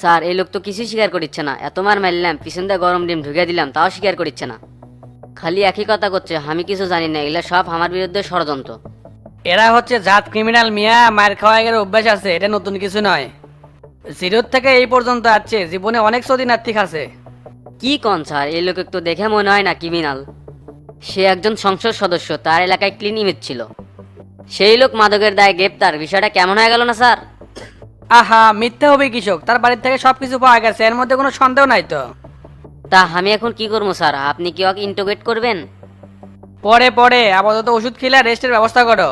Sir এই লোক তো কিছুই স্বীকার করছে না, এত মার মারলাম, পিছন দিয়ে গরম ডিম ঢুকে দিলাম, তাও স্বীকার করছে না। খালি একই কথা করছে, আমি কিছু জানি না, এগুলা সব আমার বিরুদ্ধে ষড়যন্ত্র। এরা হচ্ছে জাত ক্রিমিনাল মিয়া, মার খাওয়া এর অভ্যাস আছে, এটা নতুন কিছু নয়। জিরোর থেকে এই পর্যন্ত আছে, জীবনে অনেক সদিনার্থিক আছে। কি কন স্যার, এই লোক তো দেখে মনে হয় না ক্রিমিনাল। সে একজন সংসদ সদস্য, তার এলাকায় ক্লিন ইমেজ ছিল। সেই লোক মাদকের দায়ে গ্রেপ্তার, বিষয়টা কেমন হয়ে গেল না স্যার? আহা, মিথ্যে হবে কৃষক, তার বাড়ির থেকে সবকিছু পাওয়া গেছে, এর মধ্যে কোনো সন্দেহ নাই তো। তা আমি এখন কি করবো স্যার, আপনি কি ওকে ইন্টোগ্রেট করবেন? পরে পরে আপাতত ওষুধ খেলে রেস্টের ব্যবস্থা করো।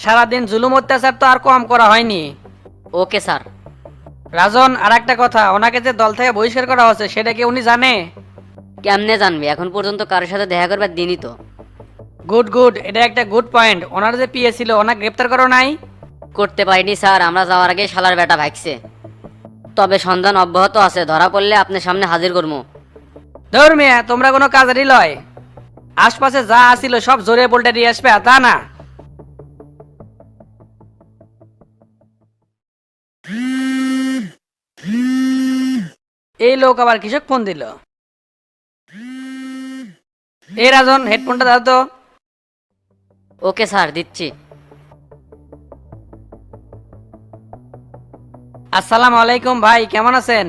সারাদিন জুলুম অত্যাচার তো আর কম করা হয়নি। Okay sir. রাজন, আর একটা কথা, ওনাকে যে দল থেকে বহিষ্কার করা হচ্ছে সেটা কি উনি জানে? কেমনে জানবে, এখন পর্যন্ত কারোর সাথে দেখা করবার দিনই তো। গুড গুড, এটা একটা গুড পয়েন্ট। ওনার যে পিএ ছিল, ওনাকে গ্রেপ্তার করো নাই? করতে পারিনি স্যার, আমরা যাওয়ার আগে শালার বেটা ভাগছে। তবে সন্ধান অব্যাহত আছে, ধরা পড়লে আপনার সামনে হাজির করবো। ধর মিয়া, তোমরা কোনো কাজেরই লয়। আশপাশে যা আসিল সব জোরে বলটা দিয়ে আসবে, তা না। এই লোক আবার কৃষক ফোন দিল। এই রাজন, হেডফোনটা দাও তো। ওকে স্যার, দিচ্ছি। আসসালামু আলাইকুম ভাই, কেমন আছেন?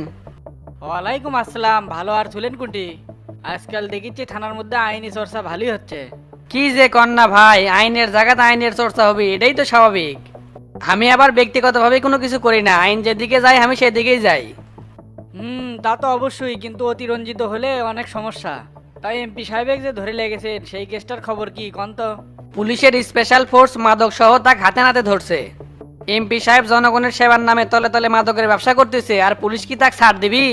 ওয়ালাইকুম আসসালাম, ভালো আর ছিলেন কোনটি? আজকাল দেখিচ্ছি থানার মধ্যে আইনি চর্চা ভালোই হচ্ছে। কি যে কন্যা ভাই, আইনের জায়গাতে আইনের চর্চা হবে, এটাই তো স্বাভাবিক। আমি আবার ব্যক্তিগতভাবে কোনো কিছু করি না, আইন যেদিকে যাই আমি সেদিকেই যাই। তা তো অবশ্যই, কিন্তু অতিরঞ্জিত হলে অনেক সমস্যা। তাই এমপি সাহেব যে ধরে লেগেছেন, সেই কেসটার খবর কি কন তো? পুলিশের স্পেশাল ফোর্স মাদক সহ তাকে হাতে নাতে ধরছে। এমপি সাহেব জনগণের সেবার নামে তলে তলে মাদকের ব্যবসা করতেছে, আর পুলিশ কি তাকে ছাড় দিবি?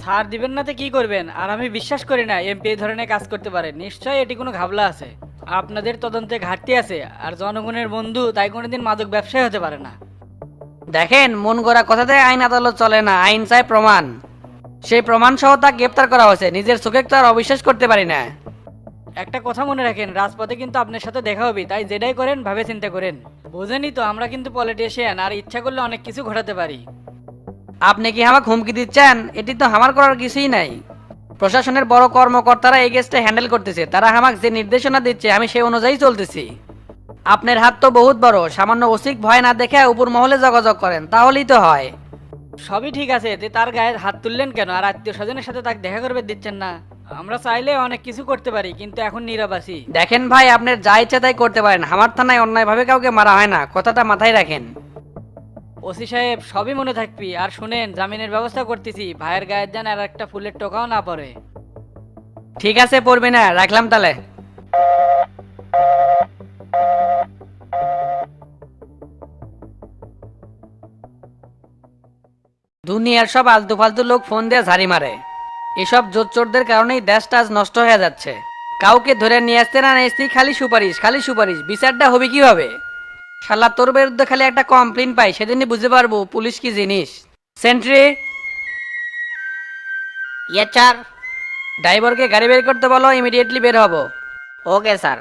ছাড় দিবেন না তো কি করবেন? আর আমি বিশ্বাস করি না এমপি এই ধরনের কাজ করতে পারে, নিশ্চয়ই এটি কোনো ঘাবলা আছে। আপনাদের তদন্তে ঘাটতি আছে, আর জনগণের বন্ধু তাই কোনোদিন মাদক ব্যবসায়ী হতে পারে না। দেখেন, মন গড়া কথাতে আইন আদালত চলে না, আইন চাই প্রমাণ। সেই প্রমাণ সহ তাকে গ্রেপ্তার করা হয়েছে, নিজের চোখে তো আর অবিশ্বাস করতে পারি না। একটা কথা মনে রাখেন, রাজপথে কিন্তু আপনার সাথে দেখা হবে, তাই যেটাই করেন ভাবে চিন্তা করেন। বোঝেনই তো, আমরা কিন্তু পলিটিশিয়ান, আর ইচ্ছা করলে অনেক কিছু ঘটাতে পারি। আপনি কি আমাকে হুমকি দিচ্ছেন? এটি তো আমার করার কিছুই নাই। প্রশাসনের বড় কর্মকর্তারা এই কেসটা হ্যান্ডেল করতেছে, তারা আমাকে যে নির্দেশনা দিচ্ছে আমি সেই অনুযায়ী চলতেছি। আপনার হাত তো বহুত বড়, সামান্য ওসিক ভয় না দেখে উপর মহলে যোগাযোগ করেন, তাহলেই তো হয়। সবই ঠিক আছে, যে তার গায়ে হাত তুললেন কেন? আর আত্মীয় স্বজনের সাথে তাকে দেখা করবে দিচ্ছেন না? আমরা চাইলে অনেক কিছু করতে পারি, কিন্তু এখন নীরব আছি। দেখেন ভাই, আপনার যা ইচ্ছা তাই করতে পারেন, আমার থানায় অন্যায়ভাবে কাউকে মারা হয় না, কথাটা মাথায় রাখেন। ওসি সাহেব, সবই মনে থাকবি। আর শুনেন, জামিনের ব্যবস্থা করতেছি, ভাইয়ের গায়ের যেন আর একটা ফুলের টোকাও না পড়ে। ঠিক আছে, পড়বে না, রাখলাম তাহলে। দুনিয়ার সব আলতু ফালতু লোক ফোন দিয়ে ঝাড়ি মারে। এসব জোর চোরদের কারণেই দেশটা আজ নষ্ট হয়ে যাচ্ছে। কাউকে ধরে নিয়ে আসতে না আসতেই খালি সুপারিশ, খালি সুপারিশ, বিচারটা হবে কিভাবে? শালা তোর বিরুদ্ধে খালি একটা কমপ্লেন পাই, সেদিনই বুঝতে পারবো পুলিশ কি জিনিস। সেন্ট্রি, ইয়ে স্যার। ড্রাইভারকে গাড়ি বের করতে বলো, ইমিডিয়েটলি বের হবো। Okay sir.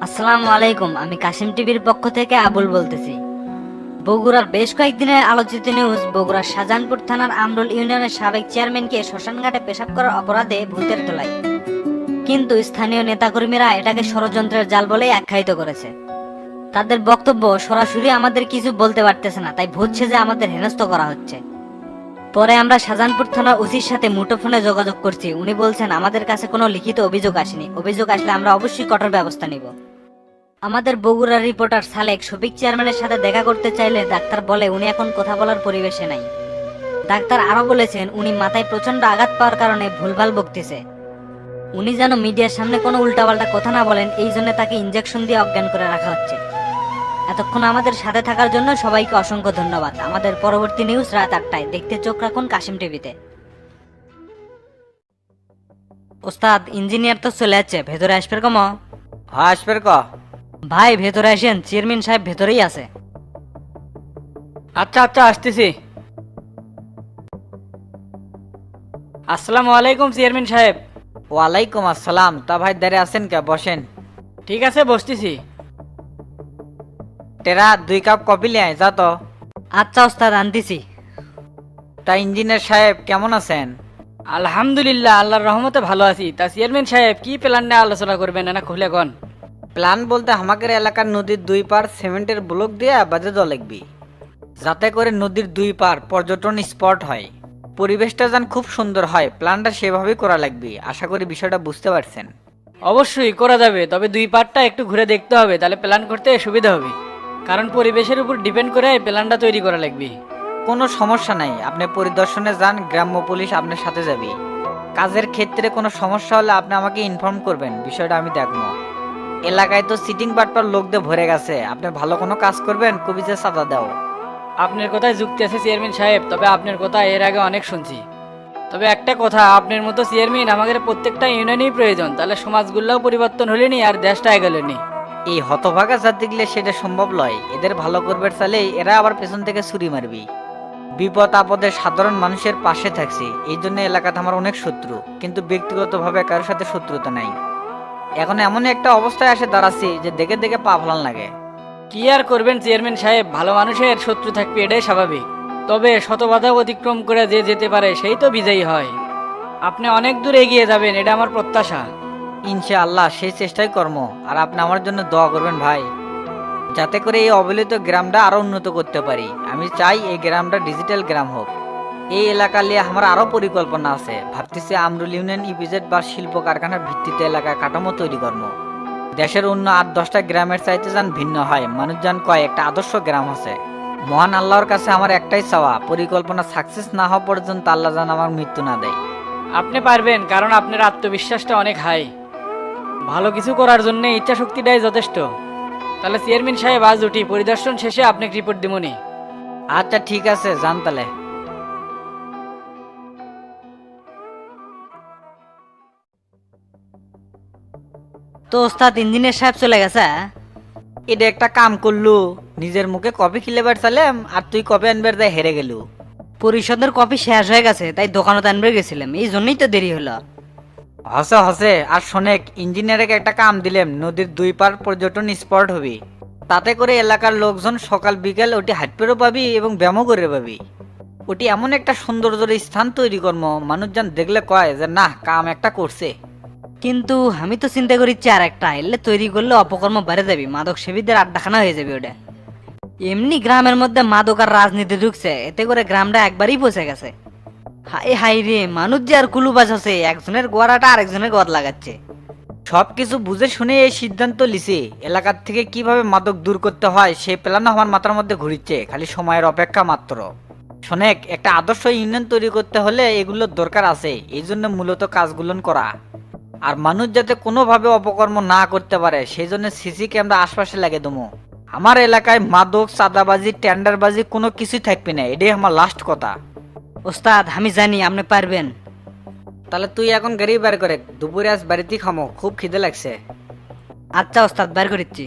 আসসালামু আলাইকুম, আমি কাশিম টিভির পক্ষ থেকে আবুল বলতেছি। বগুড়ার বেশ কয়েকদিনের আলোচিত নিউজ, বগুড়ার শাহজাহানপুর থানার আমরুল ইউনিয়নের সাবেক চেয়ারম্যানকে শ্মশানঘাটে পেশাব করার অপরাধে ভূতের তোলায়। কিন্তু স্থানীয় নেতাকর্মীরা এটাকে ষড়যন্ত্রের জাল বলেই আখ্যায়িত করেছে। তাদের বক্তব্য, সরাসরি আমাদের কিছু বলতে পারতেছে না, তাই ভূত সেজে আমাদের হেনস্থ করা হচ্ছে। পরে আমরা শাহজাহানপুর থানার ওসির সাথে মুঠোফোনে যোগাযোগ করছি, উনি বলছেন আমাদের কাছে কোনো লিখিত অভিযোগ আসেনি, অভিযোগ আসলে আমরা অবশ্যই কঠোর ব্যবস্থা নিব। আমাদের বগুড়ার রিপোর্টার সালেক শফিক চেয়ারম্যানের সাথে দেখা করতে চাইলে ডাক্তার বলে উনি এখন কথা বলার পরিবেশে নাই। ডাক্তার আরো বলেছেন উনি মাথায় প্রচন্ড আঘাত পাওয়ার কারণে ভুলভাল বকতেছে। উনি যেন মিডিয়ার সামনে কোনো উল্টাপাল্টা কথা না বলেন, এই জন্য তাকে ইনজেকশন দিয়ে অজ্ঞান করে রাখা হচ্ছে। এতক্ষণ আমাদের সাথে থাকার জন্য সবাইকে অসংখ্য ধন্যবাদ। আমাদের পরবর্তী নিউজ রাত 8টায় দেখতে চোখ রাখুন কাশিম টিভিতে। ওস্তাদ, ইঞ্জিনিয়ার তো চলে যাচ্ছে, ভেতরে আসবে কম। হ্যাঁ, আসবে ক। ভাই ভেতরে আসেন, চেয়ারম্যান সাহেব ভেতরেই আছে। আচ্ছা আচ্ছা, আসতেছি। আসসালামু আলাইকুম চেয়ারম্যান সাহেব। ওয়ালাইকুম আসসালাম। তা ভাই দাঁড়িয়ে আছেন কে? বসেন। ঠিক আছে, বসতেছি। টেরা 2 কাপ কফি লিয়ে আয়, যা তো। আচ্ছা ওস্তাদ, আনতেছি। তা ইঞ্জিনিয়ার সাহেব কেমন আছেন? আলহামদুলিল্লাহ, আল্লাহর রহমতে ভালো আছি। তা চেয়ারম্যান সাহেব কি প্ল্যান নিয়ে আলোচনা করবেন না খুলে কন। প্ল্যান বলতে আমাদের এলাকার নদীর 2 পার সিমেন্টের ব্লক দিয়ে বাজে দেওয়া লাগবে, যাতে করে নদীর 2 পার পর্যটন স্পট হয়, পরিবেশটা যেন খুব সুন্দর হয়। প্ল্যানটা সেভাবেই করা লাগবে। আশা করি বিষয়টা বুঝতে পারছেন। অবশ্যই করা যাবে, তবে 2 পার্টটা একটু ঘুরে দেখতে হবে, তাহলে প্ল্যান করতে সুবিধা হবে। কারণ পরিবেশের উপর ডিপেন্ড করে প্ল্যানটা তৈরি করা লাগবে। কোনো সমস্যা নাই, আপনি পরিদর্শনে যান, গ্রাম্য পুলিশ আপনার সাথে যাবে। কাজের ক্ষেত্রে কোনো সমস্যা হলে আপনি আমাকে ইনফর্ম করবেন, বিষয়টা আমি দেখবো। এলাকায় তো সিটিং বাটপার লোকদের ভরে গেছে, আপনি ভালো কোনো কাজ করবেন, কবিজে সাদা দাও। আপনার কথায় যুক্তি আছে চেয়ারম্যান সাহেব, তবে আপনার কথা এর আগে অনেক শুনছি। তবে একটা কথা, আপনার মতো চেয়ারম্যান আমাদের প্রত্যেকটা ইউনিয়নেই প্রয়োজন, তাহলে সমাজগুলোও পরিবর্তন হলেনি আর দেশটা এগোলেনি। এই হতভাগা জাতিগুলো সেটা সম্ভব নয়। এদের ভালো করবে চাইলে এরা আবার পেছন থেকে ছুরি মারবি। বিপদ আপদে সাধারণ মানুষের পাশে থাকছি, এই জন্য এলাকাতে আমার অনেক শত্রু, কিন্তু ব্যক্তিগতভাবে কারোর সাথে শত্রুতা নাই। এখন এমন একটা অবস্থায় এসে দাঁড়াচ্ছি যে দেখে দেখে পা ফলান লাগে। কি আর করবেন চেয়ারম্যান সাহেব, ভালো মানুষের শত্রু থাকবে, এটাই স্বাভাবিক। তবে শত বাধা অতিক্রম করে যে যেতে পারে সেই তো বিজয়ী হয়। আপনি অনেক দূর এগিয়ে যাবেন, এটা আমার প্রত্যাশা। ইনশাআল্লাহ সেই চেষ্টাই কর্ম। আর আপনি আমার জন্য দোয়া করবেন ভাই, যাতে করে এই অবহেলিত গ্রামটা আরো উন্নত করতে পারি। আমি চাই এই গ্রামটা ডিজিটাল গ্রাম হোক। এই এলাকা নিয়ে আমার আরো পরিকল্পনা আছে। ভাবতেছি আমরুল ইউনিয়ন ইপিজেড বা শিল্প কারখানার ভিত্তিতে এলাকায় কাঠামো তৈরি করবো। দেশের অন্য 8-10টা গ্রামের চাইতে যান ভিন্ন হয়, মানুষ যান কয় একটা আদর্শ গ্রাম আছে। মহান আল্লাহর কাছে আমার একটাই চাওয়া, পরিকল্পনা সাকসেস না হওয়া পর্যন্ত আল্লাহ যেন আমার মৃত্যু না দেয়। আপনি পারবেন, কারণ আপনার আত্মবিশ্বাসটা অনেক হাই। ভালো কিছু করার জন্য ইচ্ছা শক্তিটাই যথেষ্ট। তাহলে চেয়ারম্যান সাহেব আজ উঠি, পরিদর্শন শেষে আপনাকে রিপোর্ট দিবনি। আচ্ছা ঠিক আছে, যান তাহলে। তো ওস্তাদ, ইঞ্জিনিয়ার সাহেব চলে গেছে? এটা একটা কাম করলু, নিজের মুখে কফি খিলেবার চাইলাম আর তুই কফি আনবার যাই হেরে গেলু। পরিষদের কপি শেষ হয়ে গেছে, তাই দোকানত আনবে গেছিলাম, এই জন্যই তো দেরি হলো। হসে হসে। আর শোনেক, ইঞ্জিনিয়ারকে একটা কাম দিলাম, নদীর 2 পার পর্যটন স্পট হবে, তাতে করে এলাকার লোকজন সকাল বিকেল ওটি হাঁটপেরও পাবি এবং ব্যায়ামও করে পাবি। ওটি এমন একটা সৌন্দর্যের স্থান তৈরি কর্ম, মানুষজন দেখলে কয় যে না, কাম একটা করছে। কিন্তু আমি তো চিন্তা করিচ্ছি আর একটা এলে তৈরি করলে অপকর্ম বেড়ে যাবে, মাদক সেবীদের আড্ডাখানা হয়ে যাবে ওটা। এমনি গ্রামের মধ্যে মাদক আর রাজনীতি ঢুকছে, এতে করে গ্রামটা একবারই পচে গেছে। হাই হাই রে, মানুষ যে আর কুলুবাজ আছে, একজনের গোয়ারাটা আরেকজনের গোয়াত লাগাচ্ছে। সবকিছু বুঝে শুনে এই সিদ্ধান্ত লিছি, এলাকার থেকে কিভাবে মাদক দূর করতে হয় সেই প্ল্যান আমার মাথার মধ্যে ঘুরিচ্ছে, খালি সময়ের অপেক্ষা মাত্র। শোনেক, একটা আদর্শ ইউনিয়ন তৈরি করতে হলে এগুলোর দরকার আছে, এই জন্য মূলত কাজগুলো করা। আর মানুষ যাতে কোনোভাবে অপকর্ম না করতে পারে সেই জন্য সিসি ক্যামেরা আশপাশে লাগে দেবো। আমার এলাকায় মাদক, চাঁদাবাজি, টেন্ডারবাজি কোনো কিছুই থাকবে না, এটাই আমার লাস্ট কথা। ওস্তাদ, আমি জানি আপনি পারবেন। তাহলে তুই এখন গাড়ি বের করে, দুপুরে আজ বাড়িতেই খামো, খুব খিদে লাগছে। আচ্ছা ওস্তাদ, বের করিচ্ছি।